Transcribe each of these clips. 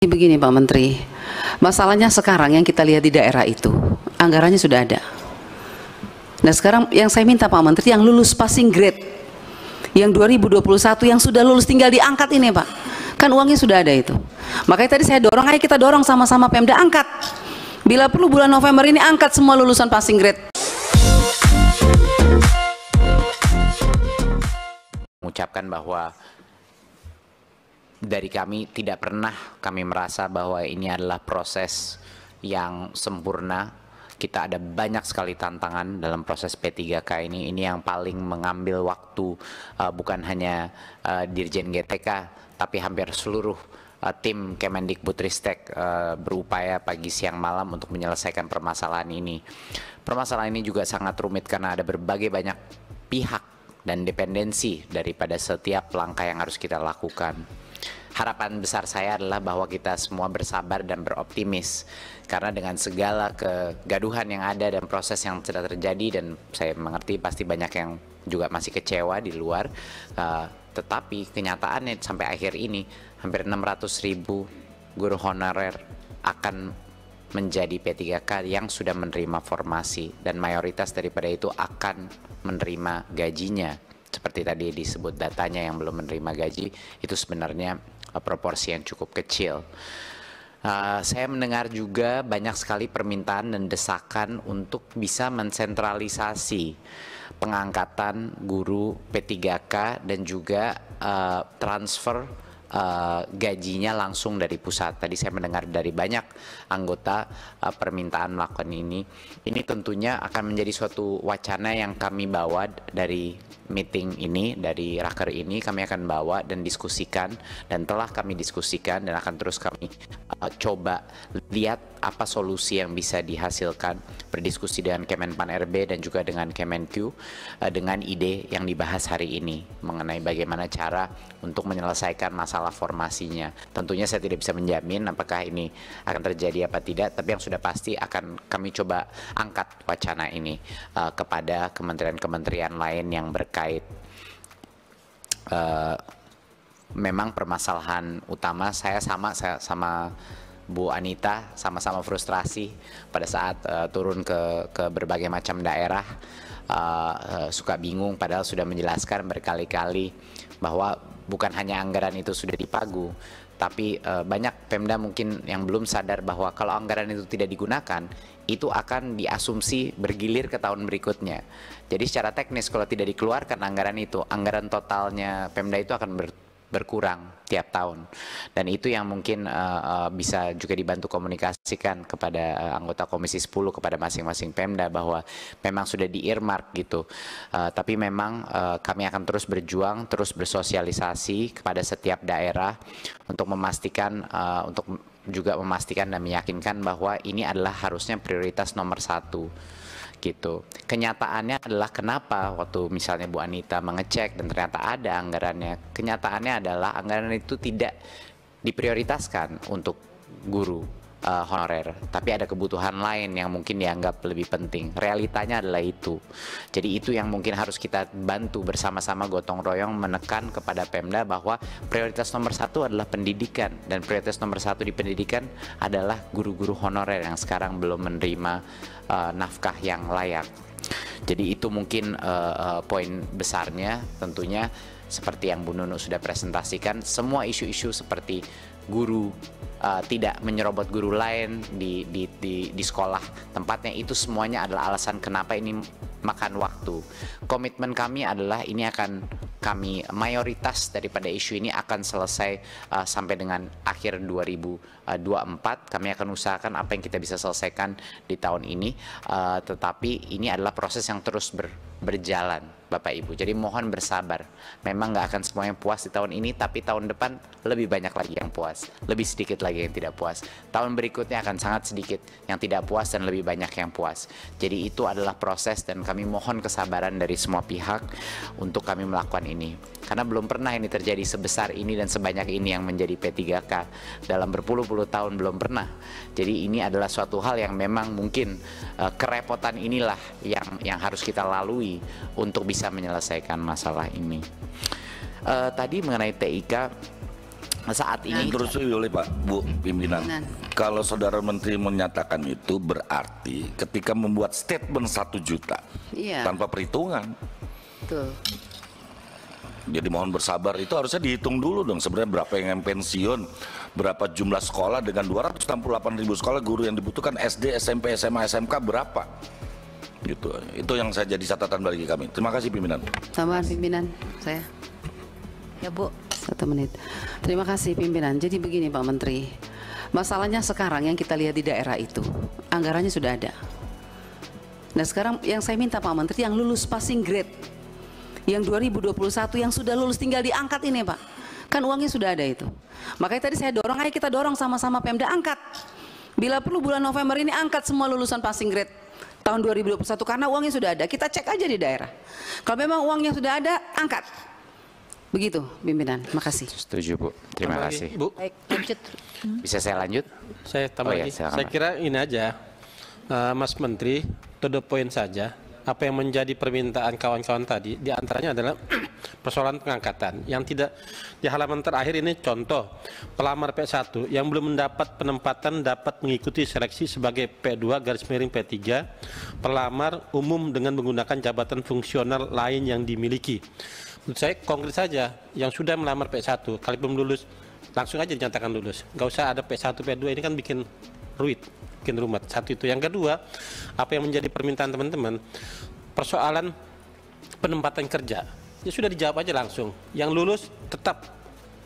Begini Pak Menteri, masalahnya sekarang yang kita lihat di daerah itu, anggarannya sudah ada. Nah sekarang yang saya minta Pak Menteri, yang lulus passing grade, yang 2021 yang sudah lulus tinggal diangkat ini Pak. Kan uangnya sudah ada itu. Makanya tadi saya dorong, ayo kita dorong sama-sama Pemda angkat. Bila perlu bulan November ini angkat semua lulusan passing grade. Mengucapkan bahwa dari kami tidak pernah kami merasa bahwa ini adalah proses yang sempurna. Kita ada banyak sekali tantangan dalam proses P3K ini. Ini yang paling mengambil waktu, bukan hanya Dirjen GTK, tapi hampir seluruh tim Kemendikbudristek berupaya pagi siang malam untuk menyelesaikan permasalahan ini. Permasalahan ini juga sangat rumit karena ada berbagai banyak pihak dan dependensi daripada setiap langkah yang harus kita lakukan. Harapan besar saya adalah bahwa kita semua bersabar dan beroptimis, karena dengan segala kegaduhan yang ada dan proses yang sudah terjadi, dan saya mengerti pasti banyak yang juga masih kecewa di luar, tetapi kenyataannya sampai akhir ini hampir 600.000 guru honorer akan menjadi P3K yang sudah menerima formasi, dan mayoritas daripada itu akan menerima gajinya. Seperti tadi disebut datanya, yang belum menerima gaji itu sebenarnya proporsi yang cukup kecil. Saya mendengar juga banyak sekali permintaan dan desakan untuk bisa mensentralisasi pengangkatan guru P3K dan juga transfer gajinya langsung dari pusat. Tadi saya mendengar dari banyak anggota permintaan melakukan ini. Ini tentunya akan menjadi suatu wacana yang kami bawa dari meeting ini, dari raker ini kami akan bawa dan diskusikan, dan telah kami diskusikan dan akan terus kami coba lihat apa solusi yang bisa dihasilkan, berdiskusi dengan Kemenpan RB dan juga dengan Kemenq dengan ide yang dibahas hari ini mengenai bagaimana cara untuk menyelesaikan masalah formasinya. Tentunya saya tidak bisa menjamin apakah ini akan terjadi apa tidak, tapi yang sudah pasti akan kami coba angkat wacana ini kepada kementerian-kementerian lain yang berkait. Memang permasalahan utama saya sama Bu Anita, sama-sama frustrasi pada saat turun ke berbagai macam daerah, suka bingung padahal sudah menjelaskan berkali-kali bahwa bukan hanya anggaran itu sudah dipagu, tapi banyak Pemda mungkin yang belum sadar bahwa kalau anggaran itu tidak digunakan, itu akan diasumsi bergilir ke tahun berikutnya. Jadi secara teknis kalau tidak dikeluarkan anggaran itu, anggaran totalnya Pemda itu akan berkurang tiap tahun. Dan itu yang mungkin bisa juga dibantu komunikasikan kepada anggota Komisi 10, kepada masing-masing Pemda, bahwa memang sudah di-earmark gitu. Tapi memang kami akan terus berjuang, terus bersosialisasi kepada setiap daerah untuk memastikan, dan meyakinkan bahwa ini adalah harusnya prioritas nomor 1. Gitu. Kenyataannya adalah kenapa waktu misalnya Bu Anita mengecek dan ternyata ada anggarannya, kenyataannya adalah anggaran itu tidak diprioritaskan untuk guru honorer, tapi ada kebutuhan lain yang mungkin dianggap lebih penting. Realitanya adalah itu. Jadi itu yang mungkin harus kita bantu bersama-sama gotong royong menekan kepada Pemda bahwa prioritas nomor 1 adalah pendidikan, dan prioritas nomor 1 di pendidikan adalah guru-guru honorer yang sekarang belum menerima nafkah yang layak. Jadi itu mungkin poin besarnya. Tentunya seperti yang Bu Nunu sudah presentasikan, semua isu-isu seperti guru tidak menyerobot guru lain di sekolah tempatnya, itu semuanya adalah alasan kenapa ini makan waktu. Komitmen kami adalah ini akan kami, mayoritas daripada isu ini akan selesai sampai dengan akhir 2024. Kami akan usahakan apa yang kita bisa selesaikan di tahun ini, tetapi ini adalah proses yang terus berjalan Bapak Ibu. Jadi mohon bersabar. Memang nggak akan semuanya puas di tahun ini, tapi tahun depan lebih banyak lagi yang puas, lebih sedikit lagi yang tidak puas. Tahun berikutnya akan sangat sedikit yang tidak puas dan lebih banyak yang puas. Jadi itu adalah proses, dan kami mohon kesabaran dari semua pihak untuk kami melakukan ini. Karena belum pernah ini terjadi sebesar ini dan sebanyak ini yang menjadi P3K. Dalam berpuluh-puluh tahun belum pernah. Jadi ini adalah suatu hal yang memang mungkin kerepotan inilah yang harus kita lalui untuk bisa menyelesaikan masalah ini. Tadi mengenai TIK, saat ini. Terus oleh Pak, Bu pimpinan, kalau saudara Menteri menyatakan itu berarti ketika membuat statement 1 juta tanpa perhitungan. Betul. Jadi mohon bersabar, itu harusnya dihitung dulu dong sebenarnya berapa yang pensiun, berapa jumlah sekolah dengan 268.000 sekolah guru yang dibutuhkan SD, SMP, SMA, SMK berapa? Gitu. Itu yang saya jadi catatan bagi kami. Terima kasih pimpinan. Tambahan pimpinan saya. Ya Bu. 1 menit. Terima kasih pimpinan. Jadi begini Pak Menteri, masalahnya sekarang yang kita lihat di daerah itu anggarannya sudah ada. Nah sekarang yang saya minta Pak Menteri yang lulus passing grade yang 2021 yang sudah lulus tinggal diangkat ini Pak, kan uangnya sudah ada itu. Makanya tadi saya dorong, ayo kita dorong sama-sama Pemda angkat, bila perlu bulan November ini angkat semua lulusan passing grade tahun 2021 karena uangnya sudah ada. Kita cek aja di daerah, kalau memang uangnya sudah ada angkat. Begitu pimpinan. Makasih. Setuju Bu, terima kasih. Bu, Baik, lanjut. Bisa saya lanjut? saya tambah lagi. silakan, Saya Pak. kira ini aja, Mas Menteri, to the point saja. Apa yang menjadi permintaan kawan-kawan tadi, diantaranya adalah persoalan pengangkatan. Yang tidak di halaman terakhir ini contoh, pelamar P1 yang belum mendapat penempatan dapat mengikuti seleksi sebagai P2 garis miring P3, pelamar umum dengan menggunakan jabatan fungsional lain yang dimiliki. Menurut saya konkret saja, yang sudah melamar P1, kali belum lulus, langsung aja dinyatakan lulus. Nggak usah ada P1, P2, ini kan bikin ruwet, bikin rumit. Satu itu. Yang kedua, apa yang menjadi permintaan teman-teman, persoalan penempatan kerja. Ya sudah dijawab aja langsung. Yang lulus tetap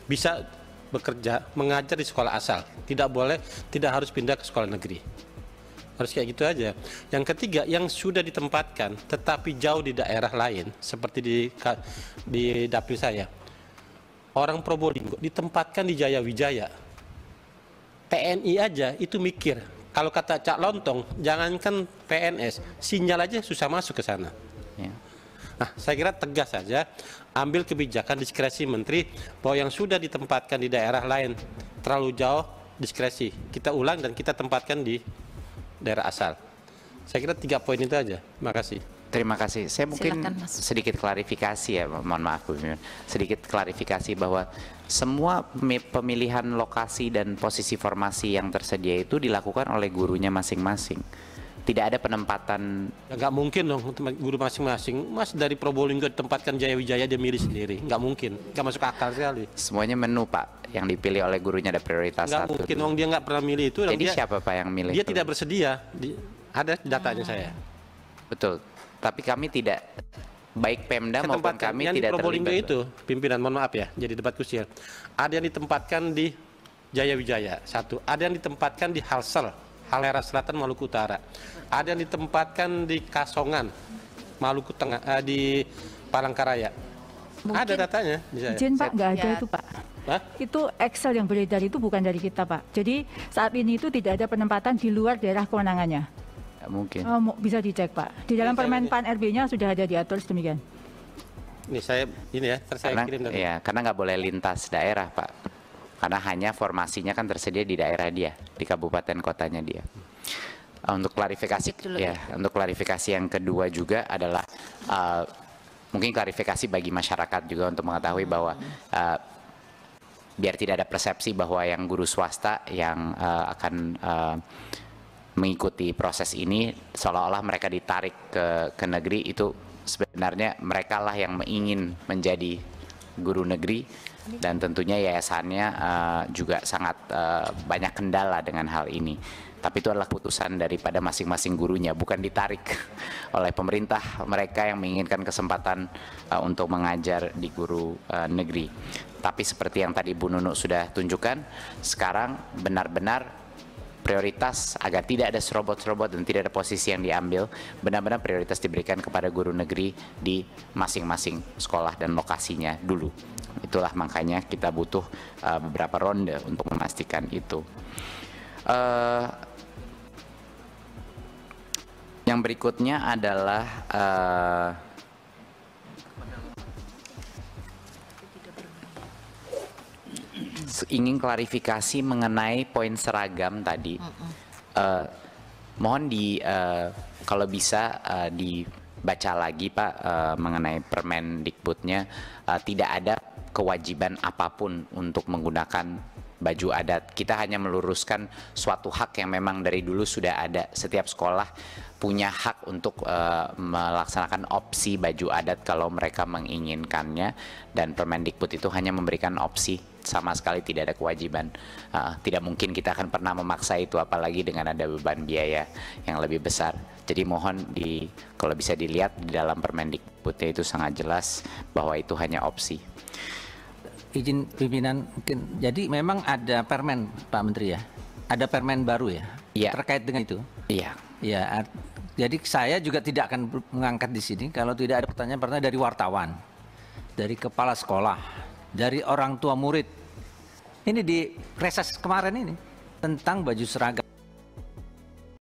bisa bekerja, mengajar di sekolah asal. Tidak boleh, tidak harus pindah ke sekolah negeri. Harus kayak gitu aja. Yang ketiga, yang sudah ditempatkan tetapi jauh di daerah lain, seperti di dapil saya, orang Probolinggo ditempatkan di Jaya Wijaya. TNI aja itu mikir, kalau kata Cak Lontong, jangankan PNS, sinyal aja susah masuk ke sana. Ya. Nah, saya kira tegas saja, ambil kebijakan diskresi Menteri bahwa yang sudah ditempatkan di daerah lain terlalu jauh, diskresi. Kita ulang dan kita tempatkan di daerah asal. Saya kira 3 poin itu aja. Terima kasih. Terima kasih. Saya mungkin Silakan, Mas. sedikit klarifikasi ya, mohon maaf Bu Mimin. Sedikit klarifikasi bahwa semua pemilihan lokasi dan posisi formasi yang tersedia itu dilakukan oleh gurunya masing-masing. Tidak ada penempatan. Ya, nggak mungkin dong guru masing-masing. Mas dari Probolinggo ditempatkan Jaya Wijaya dia milih sendiri. Nggak mungkin. Nggak masuk akal sekali. Semuanya menu Pak, yang dipilih oleh gurunya ada prioritas Nggak satu. mungkin. Wong dia nggak pernah milih itu. Jadi dia, siapa Pak yang milih? Dia itu? tidak bersedia. Ada datanya saya. Betul. Tapi kami tidak, baik Pemda maupun Tempatkan kami yang tidak di Probolinggo terlibat. itu, pimpinan, mohon maaf ya, jadi debat krusial. Ada yang ditempatkan di Jaya Wijaya, satu. Ada yang ditempatkan di Halsel, Halera Selatan, Maluku Utara. Ada yang ditempatkan di Kasongan, Maluku Tengah, di Palangkaraya. Ada datanya di saya. Izin Pak, nggak ada Ya. itu Pak. Hah? Itu Excel yang beredar itu bukan dari kita Pak. Jadi saat ini itu tidak ada penempatan di luar daerah kewenangannya. Nggak mungkin. Bisa dicek Pak. Di dalam Permen PAN RB-nya sudah ada diatur demikian. Ini saya Karena, kirim tadi. ya, karena nggak boleh lintas daerah Pak. Karena hanya formasinya kan tersedia di daerah dia, di kabupaten kotanya dia. Untuk klarifikasi, untuk klarifikasi yang kedua juga adalah mungkin klarifikasi bagi masyarakat juga untuk mengetahui bahwa biar tidak ada persepsi bahwa yang guru swasta yang akan mengikuti proses ini seolah-olah mereka ditarik ke negeri, itu sebenarnya mereka lah yang ingin menjadi guru negeri, dan tentunya yayasannya juga sangat banyak kendala dengan hal ini. Tapi itu adalah keputusan daripada masing-masing gurunya, bukan ditarik oleh pemerintah mereka yang menginginkan kesempatan untuk mengajar di guru negeri. Tapi seperti yang tadi Bu Nunuk sudah tunjukkan, sekarang benar-benar prioritas agar tidak ada serobot-serobot dan tidak ada posisi yang diambil, benar-benar prioritas diberikan kepada guru negeri di masing-masing sekolah dan lokasinya dulu. Itulah makanya kita butuh beberapa ronde untuk memastikan itu. Yang berikutnya adalah ingin klarifikasi mengenai poin seragam tadi. Mohon kalau bisa baca lagi Pak mengenai Permendikbudnya, tidak ada kewajiban apapun untuk menggunakan baju adat. Kita hanya meluruskan suatu hak yang memang dari dulu sudah ada. Setiap sekolah punya hak untuk melaksanakan opsi baju adat kalau mereka menginginkannya, dan Permendikbud itu hanya memberikan opsi, sama sekali tidak ada kewajiban. Tidak mungkin kita akan pernah memaksa itu, apalagi dengan ada beban biaya yang lebih besar. Jadi mohon kalau bisa dilihat di dalam Permendikbudnya itu sangat jelas bahwa itu hanya opsi. Izin pimpinan mungkin, jadi memang ada permen Pak Menteri ya, ada permen baru ya, Iya. terkait dengan itu. Iya. Ya, jadi saya juga tidak akan mengangkat di sini kalau tidak ada pertanyaan dari wartawan, dari kepala sekolah, dari orang tua murid. Ini di reses kemarin ini tentang baju seragam.